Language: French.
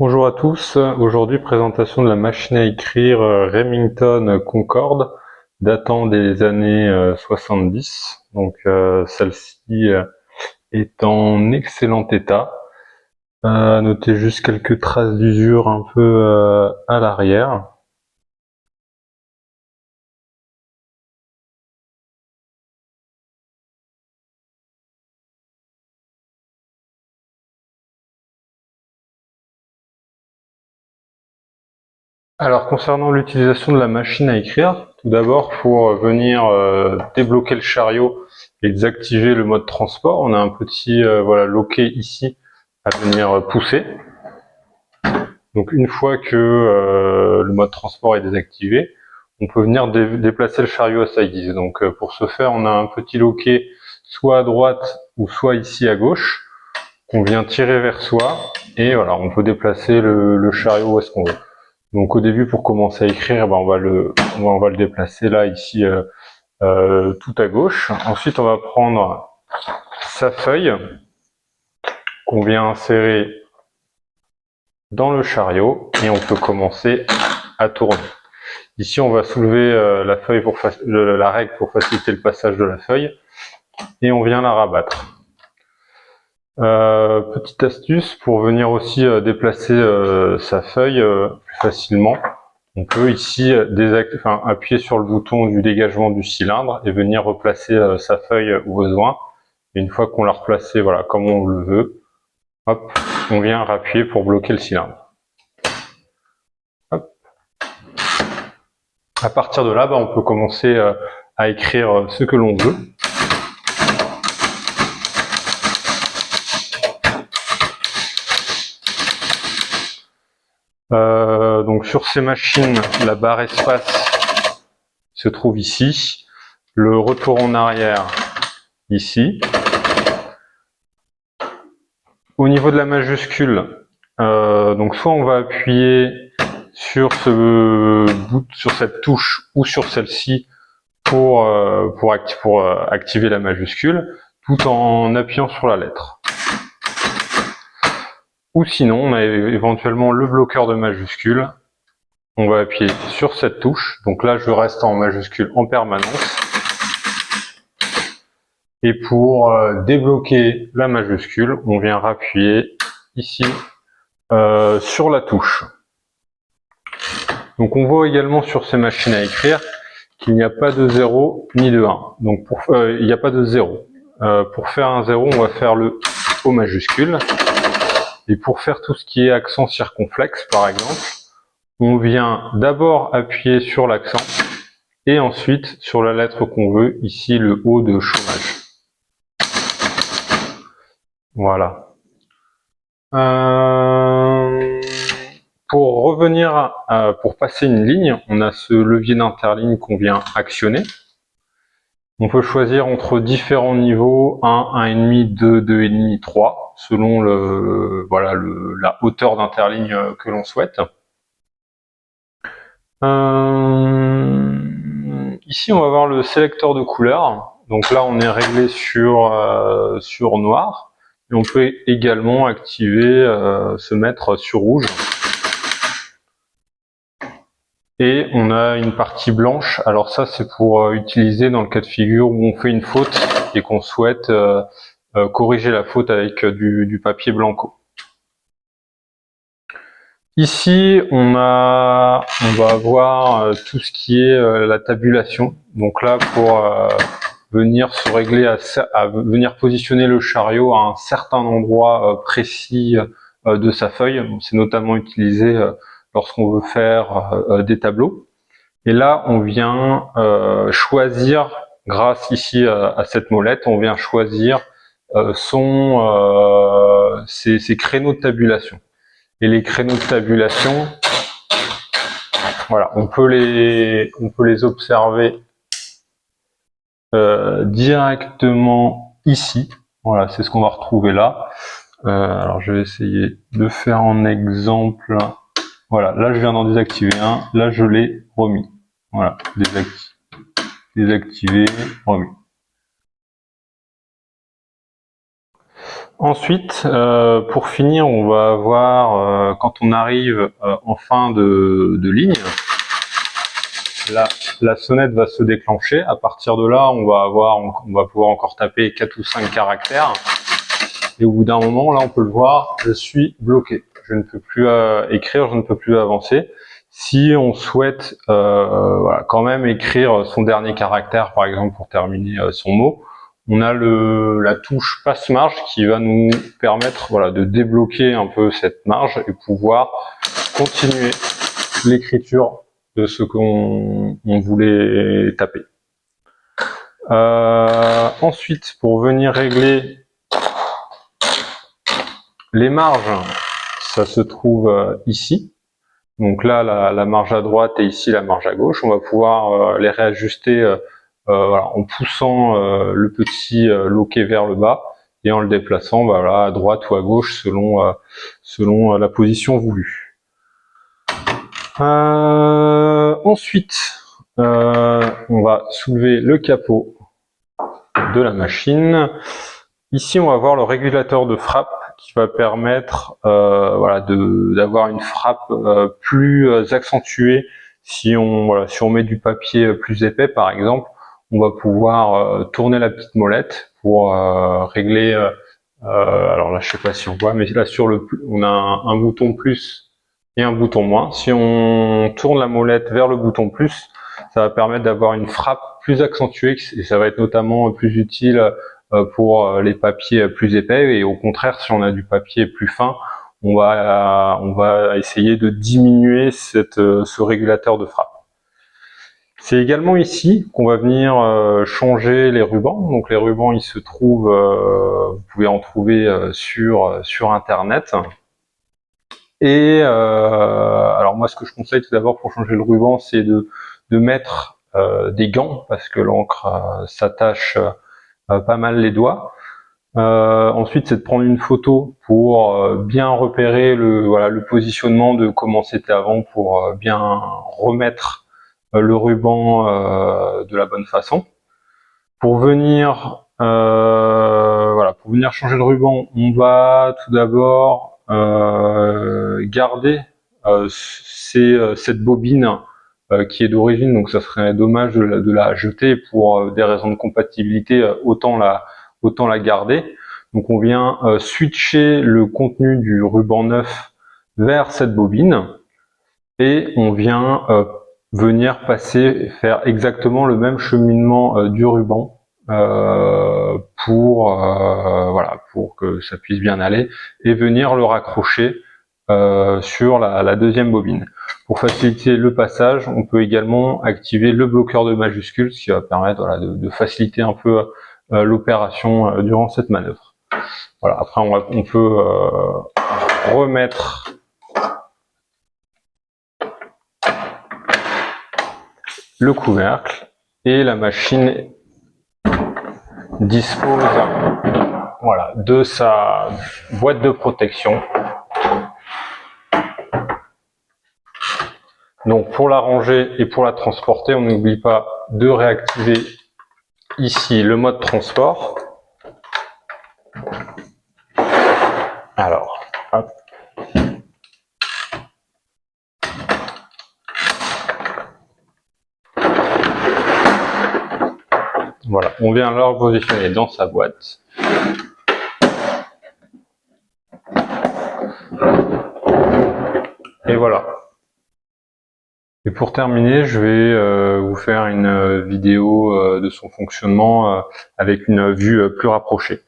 Bonjour à tous, aujourd'hui présentation de la machine à écrire Remington Concorde datant des années 70. Donc celle-ci est en excellent état. À noter juste quelques traces d'usure un peu à l'arrière. Alors concernant l'utilisation de la machine à écrire, tout d'abord pour venir débloquer le chariot et désactiver le mode transport, on a un petit loquet ici à venir pousser. Donc une fois que le mode transport est désactivé, on peut venir déplacer le chariot à sa guise. Donc pour ce faire, on a un petit loquet soit à droite ou soit ici à gauche qu'on vient tirer vers soi et voilà, on peut déplacer le chariot où est-ce qu'on veut. Donc au début, pour commencer à écrire, on va le déplacer là, ici, tout à gauche. Ensuite, on va prendre sa feuille qu'on vient insérer dans le chariot et on peut commencer à tourner. Ici, on va soulever la feuille la règle pour faciliter le passage de la feuille et on vient la rabattre. Petite astuce pour venir aussi déplacer sa feuille plus facilement. On peut ici appuyer sur le bouton du dégagement du cylindre et venir replacer sa feuille au besoin. Et une fois qu'on l'a replacé, voilà, comme on le veut, hop, on vient appuyer pour bloquer le cylindre. Hop. À partir de là, on peut commencer à écrire ce que l'on veut. Donc sur ces machines, la barre espace se trouve ici, le retour en arrière ici. Au niveau de la majuscule, donc soit on va appuyer sur cette touche ou sur celle-ci pour activer la majuscule, tout en appuyant sur la lettre. Ou sinon, on a éventuellement le bloqueur de majuscule. On va appuyer sur cette touche. Donc là, je reste en majuscule en permanence. Et pour débloquer la majuscule, on vient appuyer ici sur la touche. Donc on voit également sur ces machines à écrire qu'il n'y a pas de 0 ni de 1. Donc il n'y a pas de 0. Pour faire un 0, on va faire le O majuscule. Et pour faire tout ce qui est accent circonflexe, par exemple, on vient d'abord appuyer sur l'accent et ensuite sur la lettre qu'on veut, ici le O de chômage. Voilà. Pour revenir, pour passer une ligne, on a ce levier d'interligne qu'on vient actionner. On peut choisir entre différents niveaux, 1, 1,5, 2, 2,5, 3, selon la hauteur d'interligne que l'on souhaite. Ici, on va voir le sélecteur de couleurs. Donc là, on est réglé sur noir. Et on peut également activer, se mettre sur rouge. Et on a une partie blanche. Alors ça, c'est pour utiliser dans le cas de figure où on fait une faute et qu'on souhaite corriger la faute avec du papier blanco. Ici, on va avoir tout ce qui est la tabulation. Donc là, pour venir se régler à venir positionner le chariot à un certain endroit précis de sa feuille. C'est notamment utilisé lorsqu'on veut faire des tableaux. Et là, on vient choisir, grâce ici à cette molette, on vient choisir ses créneaux de tabulation. Et les créneaux de tabulation, voilà, on peut les observer directement ici. Voilà, c'est ce qu'on va retrouver là. Alors je vais essayer de faire en exemple. Voilà, là je viens d'en désactiver un, là je l'ai remis. Voilà, désactivé, remis. Ensuite, pour finir, on va avoir, quand on arrive en fin de ligne, la sonnette va se déclencher. À partir de là, on va pouvoir encore taper 4 ou 5 caractères. Et au bout d'un moment, là, on peut le voir, je suis bloqué. Je ne peux plus écrire, je ne peux plus avancer. Si on souhaite voilà, quand même écrire son dernier caractère, par exemple, pour terminer son mot, on a la touche passe-marge qui va nous permettre voilà, de débloquer un peu cette marge et pouvoir continuer l'écriture de ce qu'on voulait taper. Ensuite, pour venir régler les marges, ça se trouve ici. Donc là, la marge à droite et ici la marge à gauche. On va pouvoir les réajuster voilà, en poussant le petit loquet vers le bas et en le déplaçant voilà, à droite ou à gauche selon la position voulue. Ensuite, on va soulever le capot de la machine. Ici, on va voir le régulateur de frappe qui va permettre voilà, d'avoir une frappe plus accentuée. Si on met du papier plus épais, par exemple, on va pouvoir tourner la petite molette pour régler. Alors là, je sais pas si on voit, mais là on a un bouton plus et un bouton moins. Si on tourne la molette vers le bouton plus, ça va permettre d'avoir une frappe plus accentuée et ça va être notamment plus utile pour les papiers plus épais. Et au contraire, si on a du papier plus fin, on va essayer de diminuer ce régulateur de frappe. C'est également ici qu'on va venir changer les rubans. Donc les rubans, ils se trouvent, vous pouvez en trouver sur internet. Et alors moi, ce que je conseille tout d'abord pour changer le ruban, c'est de mettre des gants parce que l'encre s'attache pas mal les doigts. Ensuite, c'est de prendre une photo pour bien repérer le positionnement de comment c'était avant pour bien remettre le ruban de la bonne façon. Pour venir pour venir changer le ruban, on va tout d'abord garder cette bobine qui est d'origine, donc ça serait dommage de la jeter pour des raisons de compatibilité, autant la garder. Donc on vient switcher le contenu du ruban neuf vers cette bobine et on vient venir faire exactement le même cheminement du ruban pour que ça puisse bien aller et venir le raccrocher sur la deuxième bobine. Pour faciliter le passage, on peut également activer le bloqueur de majuscules, ce qui va permettre voilà, de faciliter un peu l'opération durant cette manœuvre. Voilà. Après, on peut remettre le couvercle et la machine dispose voilà, de sa boîte de protection. Donc pour la ranger et pour la transporter, on n'oublie pas de réactiver ici le mode transport. Alors, hop. Voilà, on vient le repositionner dans sa boîte. Et voilà. Et pour terminer, je vais vous faire une vidéo de son fonctionnement avec une vue plus rapprochée.